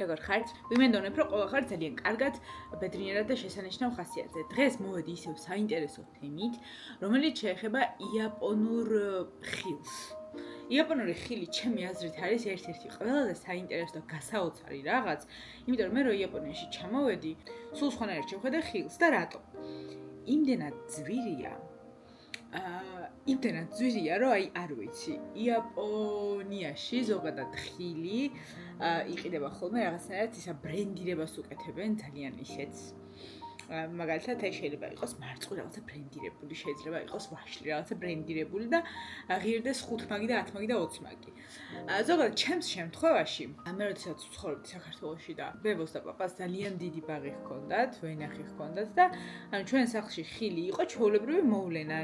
როგორ ხართ? ვიმედოვნებ, რომ ყველა ხარ ძალიან კარგად, ბედნიერად და შესანიშნავ ხასიათზე. დღეს მოვედი ისევ საინტერესო თემით, რომელიც შეეხება იაპონურ ხილს. იაპონური ხილი ჩემი აზრით არის ერთ-ერთი ყველაზე საინტერესო და გასაოცარი რაღაც, იმიტომ რომ მე რო იაპონიაში ჩამოვედი, სულ სხვანაირად შევხედე ხილს და რატო? იმდენად ძვირია, რომ არ ვიცი. იაპონიაში ზოგადად ხილი იყიდება ხოლმე რაღაცნაირად ისა ბრენდირებას უკეთებენ ძალიან ისეც. მაგალითად, შეიძლება იყოს მარწყვი რაღაცა ბრენდირებული, შეიძლება იყოს ვაშლი რაღაცა ბრენდირებული და ღირდეს 5 მაგი და 10 მაგი და 20 მაგი. ზოგადად ჩემს შემთხვევაში, მე როდესაც ვცხოვრობდი საქართველოში და ბებოს და პაპას ძალიან დიდი ბაღი ჰქონდათ, ვენახი ჰქონდათ და ჩვენ სახლში ხილი იყო ჩვეულებრივი მოვლენა,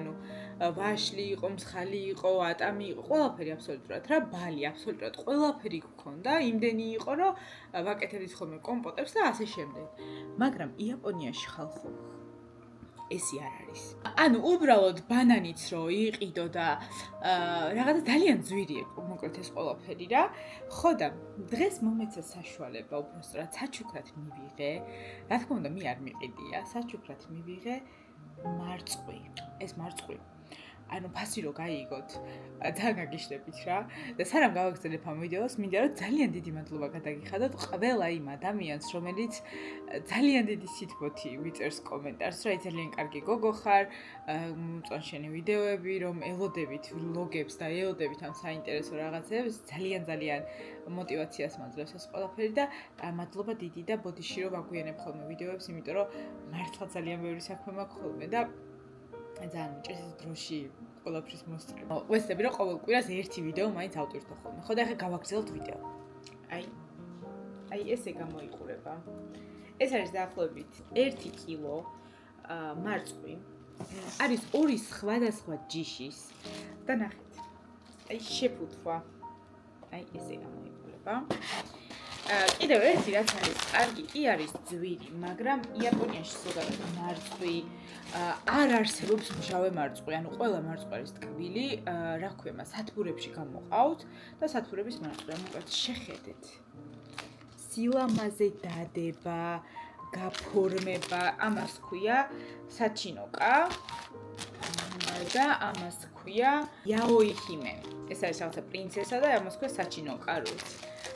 ვაშლი იყო, მსხალი იყო, ატამი იყო, ყველაფერი აბსოლუტურად რა, ბალი აბსოლუტურად ყველაფერი გქონდა, იმდენი იყო, რომ ვაკეთებდით ხოლმე კომპოტებს და ასე შემდეგ. მაგრამ იაპონიაში ხალხო ესი არ არის. უბრალოდ ბანანიც რო იყიდო და რაღაცა ძალიან ძვირი იყო მოკლედ ეს ყველაფერი რა. ხო და დღეს მომეცა საშუალება უბრალოდ საჩუქრად მივიღე. რა თქმა უნდა, მე არ მიყიდია, საჩუქრად მივიღე მარწყვი. ეს მარწყვი ფასი რო გაიგოთ, ძალიან გაგიშლებით რა. და სანამ გავაგრძელებ ამ ვიდეოს, მინდა რომ ძალიან დიდი მადლობა გადაგიხადოთ ყველა იმ ადამიანს, რომელიც ძალიან დიდი სიტყვოთი ვიწერს კომენტარს, რომ ძალიან კარგი გოგო ხარ, მოწონს შენი ვიდეოები, რომ ელოდებით ვლოგებს და ელოდებით ამ საინტერესო რაღაცებს, ძალიან мотивაციას მაძლევს ეს ყველაფერი და მადლობა დიდი და ბოდიში რომ ვაგვიანებ ხოლმე ვიდეოებს, იმიტომ რომ მართლა ძალიან ბევრი საქმე მაქვს ხოლმე და ძალიან მიჭირს ეს დროში ყველაფრის მოსწრება. ვეცდები რომ ყოველ კვირას ერთი ვიდეო მაინც ავტვირთო ხოლმე. ხო და ახლა გავაგრძელოთ ვიდეო. აი ესე გამოიყურება. ეს არის დაახლოებით 1 კილო მარწყვი. არის 2 სხვადასხვა ჯიშის და ნახეთ. აი შეფუთვა. აი ესე გამოიყურება. კიდევ ერთი რაც არის კარგი, კი არის ძვირი, მაგრამ იაპონიაში ზოგადად მარწყვი არ არსებობს მჟავე მარწყვი, ყველა მარწყვი არის ტკბილი, რა ქვია მას, სათბურებში გამოყავთ და სათბურების მარწყვი, მოკლედ შეხედეთ. სილამაზე დადება, გაფორმება, ამას ქვია საჩინოკა და ამას ქვია იაოიხიმე. ეს არის რაღაცა პრინცესა და ამას ქვია საჩინოკა როც.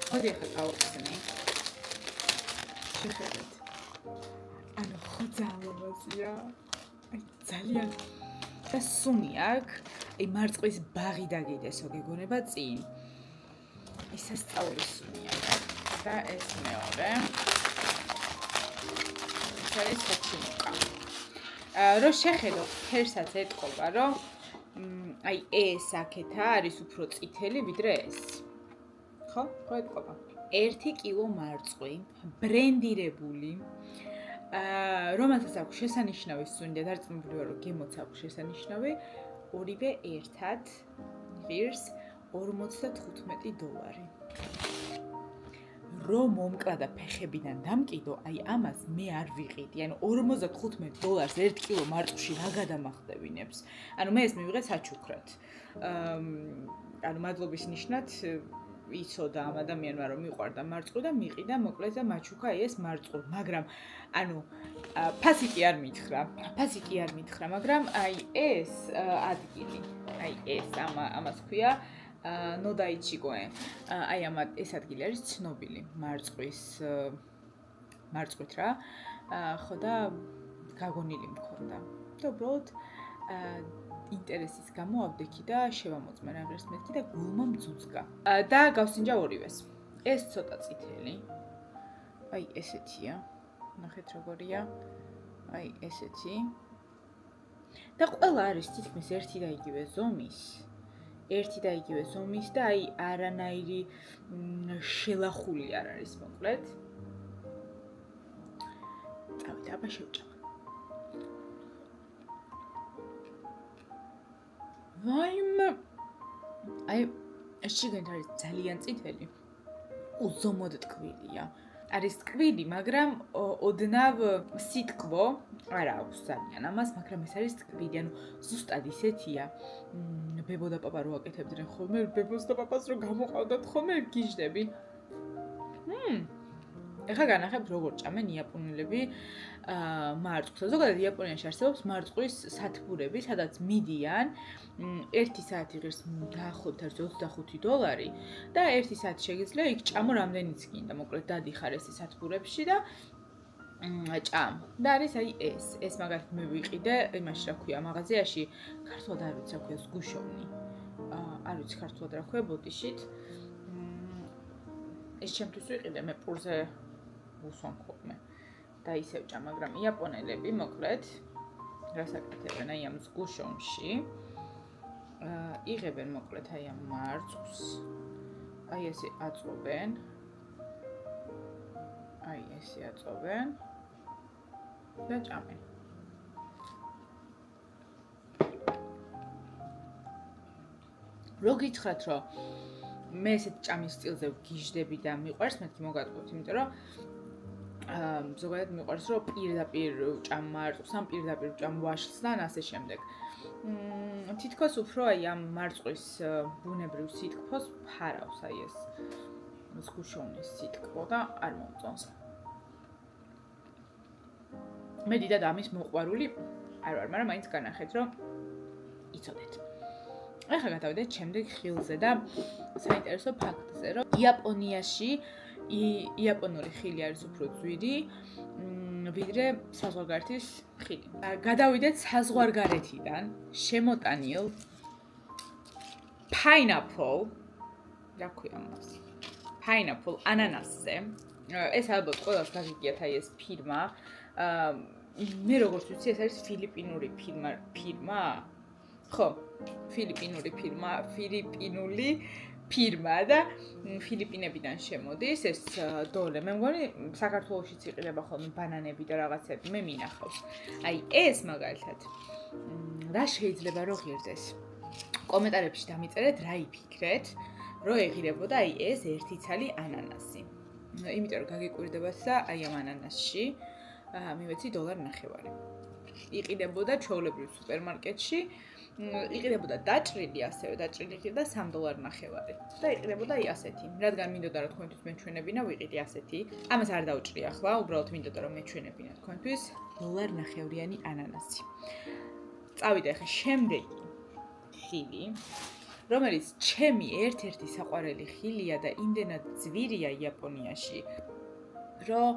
მოდი ახლა გავხსნი. შეხედეთ. ხო ძალოვაზია. ძალიან და სუნი აქვს. მარწყვის ბაღი დაგიდესო გეგონება წინ. ისასწაული სუნი აქვს. და ეს მეორე. ეს არის საჩინოკა. რო შეხედო, ფერსაც ეტყობა, რომ ეს აქეთა არის უფრო წითელი ვიდრე ეს. ხო ეტყობა. 1 კილო მარწყვი, ბრენდირებული, რომელსაც აქვს შესანიშნავი სუნი და დარწმუნებული ვარ, რომ გემოც აქვს შესანიშნავი, ორივე ერთად ღირს $45. რომ მომკლა და ფეხებიდან დამკიდო, ამას მე არ ვიყიდი. $45 1 კილო მარწყვში რა გადამახდებინებს. მე ეს მივიღე საჩუქრად. მადლობის ნიშნად იცოდა ამ ადამიანმა რომ მიყვარდა მარწყვი და მიყიდა მოკლედ და მაჩუქა ეს მარწყვი, მაგრამ ფასი კი არ მითხრა, მაგრამ ეს ადგილი, ეს ამას ქვია ნოდაიჩიგოე. ეს ადგილი არის ცნობილი მარწყვით რა. ხო და გაგონილი მქონდა. და უბრალოდ ინტერესის გამო ავდექი და შევამოწმე რაღაც მეთქი და გულმა მძუძგა. და გავსინჯა ორივეს. ეს ცოტა წითელი. ესეთია. ნახეთ როგორია. ესეთი. და ყველა არის თითქმის ერთი და იგივე ზომის. და არანაირი შელახული არ არის მოკლედ. წავით, აბა შევჭამ. შიგნით არის ძალიან წითელი. უზომოდ ტკბილია. არის ტკბილი, მაგრამ ოდნავ სიტყვო არ აქვს ძალიან ამას, მაგრამ ეს არის ტკბილი, ზუსტად ისეთია. ბებო და პაპა რო აკეთებდნენ ხოლმე, ბებოს და პაპას რო გამოყავდათ ხოლმე, გიჟდები. ეხლა განახებ როგორ ჭამენ იაპონელები მარწყვლს. ზოგადად იაპონიაში არსებობს მარწყვის სათბურები, სადაც მიდიან 1 საათი ღირს დაახლოებით არის $25 და 1 საათი შეგიძლია იქ ჭამო რამდენიც გინდა. მოკლედ დადიხარ ეს სათბურებში და ჭამ. და არის აი ეს მაგალითად მე ვიყიდე იმაში რა ქვია მაღაზიაში, ქართულად არ ვიცი რა ქვია ზგუშოვნი. არ ვიცი ქართულად რა ქვია ბოდიშით. ეს ჩემთვის ვიყიდე მე პურზე უსვამ ხოლმე და ისევ ჭამ, მაგრამ იაპონელები მოკლედ რას აკეთებენ აი ამ ზგუშოვნში იღებენ მოკლედ აი ამ მარწყვლს აი ესე აწვობენ და ჭამენ. რო გითხრათ რომ მე ესეთ ჭამის სტილზე ვგიჟდები და მიყვარს, მეთქი მოგატყუებთ, იმიტომ რომ ზოგადად მიყვარს რომ პირდაპირ ჭამ მარწყვლს, ან პირდაპირ ჭამ ვაშლს და ასე შემდეგ. თითქოს უფრო აი ამ მარწყვის ბუნებრივ სითქმოს ფარავს აი ეს ზგუშოვნის სითქო და არ მომწონს. მე დიდად ამის მოყვარული არ ვარ, მაგრამ მაინც განახეთ რომ იცოდეთ. ახლა გადავიდეთ შემდეგ ხილზე და საინტერესო ფაქტზე, რომ იაპონიაში იაპონური ხილი არის უფრო ძვირი, ვიდრე საზღვარგარეთის ხილი. გადავიდეთ საზღვარგარეთიდან შემოტანილ pineapple, რა ქვია მას? Pineapple ანანასზე. ეს ალბათ ყველას გაგიგიათ აი ეს ფირმა. მე როგორც ვიცი, ეს არის ფილიპინური ფირმა. ხო, ფილიპინული ფირმა და ფილიპინებიდან შემოდის ეს დოლე. მე მგონი საქართველოშიც იყიდება ხოლმე ბანანები და რაღაცები, მე მინახავს. აი ეს მაგალითად რა შეიძლება რომ ღირდეს? კომენტარებში დამიწერეთ რა იფიქრეთ, რომ ეღირებოდა აი ეს 1 ცალი ანანასი. იმიტომ რომ გაგიკვირდებათ და აი ამ ანანასში მივეცი $1.50. იყიდებოდა ჩვეულებრივ სუპერმარკეტში. იყიდებოდა დაჭრილი, ასევე დაჭრილი ღირდა $3.50 და იყიდებოდა აი ასეთი. რადგან მინდოდა რომ თქვენთვის მეჩვენებინა, ვიყიდი ასეთი. ამას არ დავჭრი ახლა, უბრალოდ მინდოდა რომ მეჩვენებინა თქვენთვის $1.50-იანი ანანასი. წავიდე ახლა შემდეგი ხილი, რომელიც ჩემი ერთ-ერთი საყვარელი ხილია და იმდენად ძვირია იაპონიაში, რომ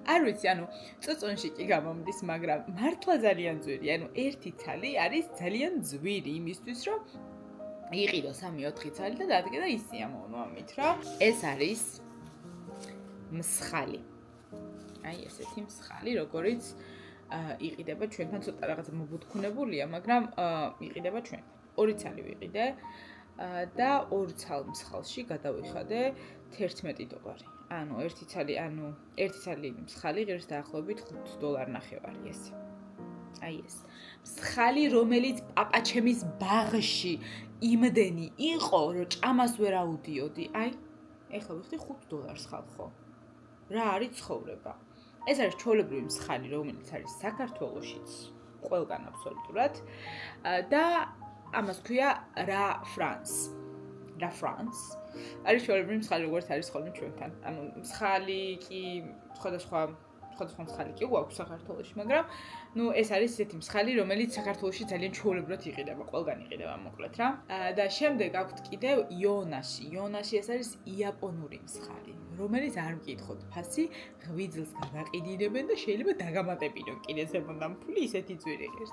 არ ვიცი, ანუ წოწონში კი გამომდის, მაგრამ მართლა ძალიან ძვირი, ანუ 1 ცალი არის ძალიან ძვირი იმისთვის, რომ იყიდო 3-4 ცალი და დადგე და ისიამოვნო ამით, რომ ეს არის მსხალი. აი ესეთი მსხალი, როგორიც იყიდება ჩვენთან, ცოტა რაღაცა მობუთხუნებულია, მაგრამ იყიდება ჩვენთან. 2 ცალი ვიყიდე და 2 ცალ მსხალში გადავიხადე $11. ანუ 1 ცალი მსხალი ღირს დაახლოებით $5.50 ეს. აი ეს. მსხალი, რომელიც პაპაჩემის ბაღში იმდენი იყო, რომ ჭამას ვერ აუდიოდი. აი, ეხლა ვიხდი $5 ხალხო. რა არის ცხოვრება? ეს არის ჩვეულებრივი მსხალი, რომელიც არის საქართველოშიც, ყველგან აბსოლუტურად და ამას ქვია რა France. არის ჩვეულებრივი მსხალი, როგორც არის ხოლმე ჩვენთან. ანუ მსხალი კი სხვადასხვა მსხალი კი გვაქვს საქართველოში, მაგრამ ეს არის ესეთი მსხალი, რომელიც საქართველოში ძალიან ჩვეულებრივად იყიდება, ყველგან იყიდება მოკლედ რა. და შემდეგ აქვთ კიდევ იონაში. იონაში ეს არის იაპონური მსხალი, რომელიც არ მკითხოთ ფასი, ღვიძლს გავაყიდინებენ და შეიძლება დაგამატებინონ კიდე ზემოდან ფული ისეთი ძვირი ღირს.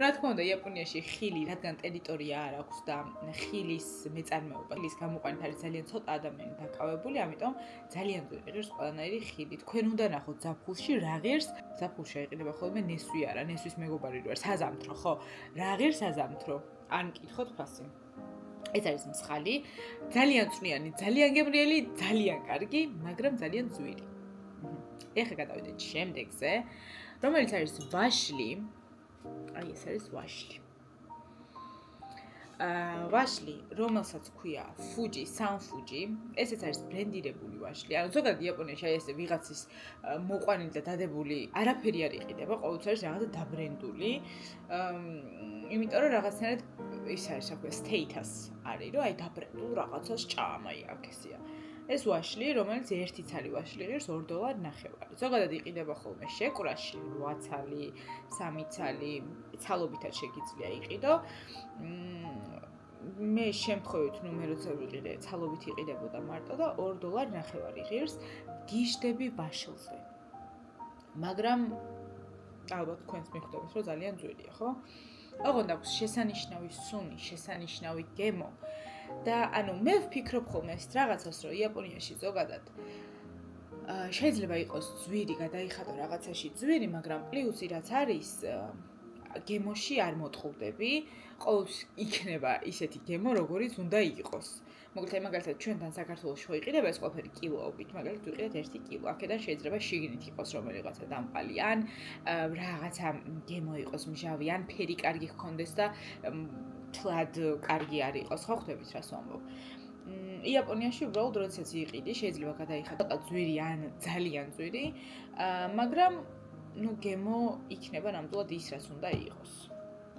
რა თქმა უნდა, იაპონიაში ხილი, რადგან ტერიტორია არ აქვს და ხილის მეწარმეობა, ხილის გამოყვანით არის ძალიან ცოტა ადამიანი დაკავებული, ამიტომ ძალიან ძვირი ღირს ყველანაირი ხილი. თქვენ უნდა ნახოთ ზაფხულში რა ღირს, ზაფხულში იყიდება ხოლმე ნესვი არა, ნესვის მეგობარი რო არის საზამთრო, ხო? რა ღირს საზამთრო? არ მკითხოთ ფასი. ეს არის მსხალი, ძალიან წვნიანი, ძალიან გემრიელი, ძალიან კარგი, მაგრამ ძალიან ძვირი. ეხლა გადავიდეთ შემდეგზე, რომელიც არის ვაშლი. აი ეს არის ვაშლი. ვაშლი, რომელსაც ქვია Fuji, San Fuji, ესეც არის ბრენდირებული ვაშლი. ანუ ზოგადად იაპონიაში აი ესე ვიღაცის მოყვანილი და დადებული არაფერი არ იყიდება, ყოველთვის არის რაღაცა დაბრენდული. იმიტომ რომ რაღაცნაირად ის არის, რა ქვია, status არის, რომ აი დაბრენდულ რაღაცას ჭამ, აი აქ ესეა. ეს ვაშლი, რომელიც ერთი ცალი ვაშლი ღირს $2.50. ზოგადად იყიდება ხოლმე შეკვრაში 8 ცალი, 3 ცალი, ცალობითაც შეგიძლია იყიდო. მე შემთხვევით ნუმეროზე ვიყიდე, ცალობით იყიდებოდა მარტო და $2.50 ღირს გიჟდები ვაშლზე. მაგრამ ალბათ თქვენს მიხვდებით, რომ ძალიან ძვირია, ხო? ოღონდ აქვს შესანიშნავი სუნი, შესანიშნავი გემო და ანუ მე ვფიქრობ ხოლმე ეს რაღაცას, რომ იაპონიაში ზოგადად შეიძლება იყოს ძვირი, გადაიხადო რაღაცაში ძვირი, მაგრამ პლუსი რაც არის გემოში არ მოტყუდები, ყოველთვის იქნება ისეთი გემო, როგორიც უნდა იყოს. მოკლედ მაგალითად ჩვენთან საქართველოში ხო იყიდება ეს ყველაფერი კილოობით, მაგალითად ვიყიდეთ 1 კილო. აქედან შეიძლება შიგნით იყოს რომელიღაცა დამყალი, ან რაღაცა გემო იყოს მჟავი, ან ფერი კარგი ჰქონდეს და თლად კარგი არ იყოს, ხო ხვდებით რას ვამბობ? იაპონიაში უბრალოდ როდესაც იყიდი, შეიძლება გადაიხადო ძვირი ან ძალიან ძვირი, მაგრამ ну გემო იქნება ნამდვილად ის რაც უნდა იყოს.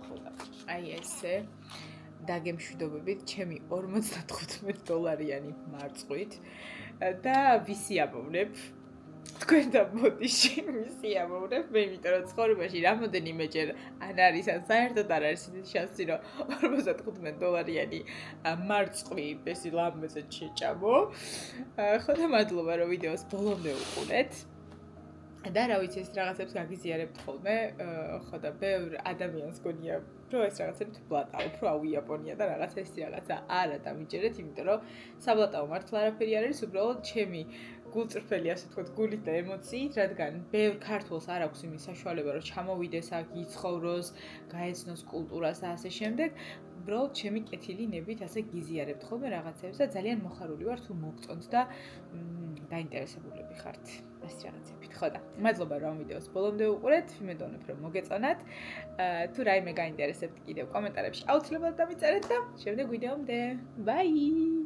ხო და აი ესე დაგემშვიდობებით ჩემი $55 მარწყვით და ვისიამოვნებ თქვენ და ბოდიში ვისიამოვნებ მე იმიტომ რომ ცხოვრებაში რამოდენიმეჯერ ან არის ან საერთოდ არ არის ისეთი შანსი რომ $55 მარწყვი ესე ლამაზად შეჭამო ხო და მადლობა რომ ვიდეოს ბოლომდე უყურეთ და რა ვიცი ეს რაღაცებს გაგიზიარებთ ხოლმე ხო და ბევრ ადამიანს გონია რომ ეს რაღაცები თბლატაა უფრო აუიაპონია და რაღაცა ეს რაღაცა არა დამიჯერეთ იმიტომ რომ საბლატაო მართლა არაფერი არ არის უბრალოდ ჩემი გულწრფელი ასე თქვა გულით და ემოციით რადგან ბევრ ქართველს არ აქვს იმის საშუალება რომ ჩამოვიდეს აქ იცხოვროს გაეცნოს კულტურას და ასე შემდეგ უბრალოდ ჩემი კეთილი ნებით ასე გიზიარებთ ხოლმე რაღაცებს და ძალიან მოხარული ვარ თუ მოგწონთ და დაინტერესებულები ხართ ეს რაღაცებით ხო და მადლობა რომ ვიდეოს ბოლომდე უყურეთ ვიმედოვნებ რომ მოგეწონათ თუ რაიმე გაინტერესებთ კიდევ კომენტარებში აუცილებლად დამიწერეთ და შემდეგ ვიდეომდე ბაი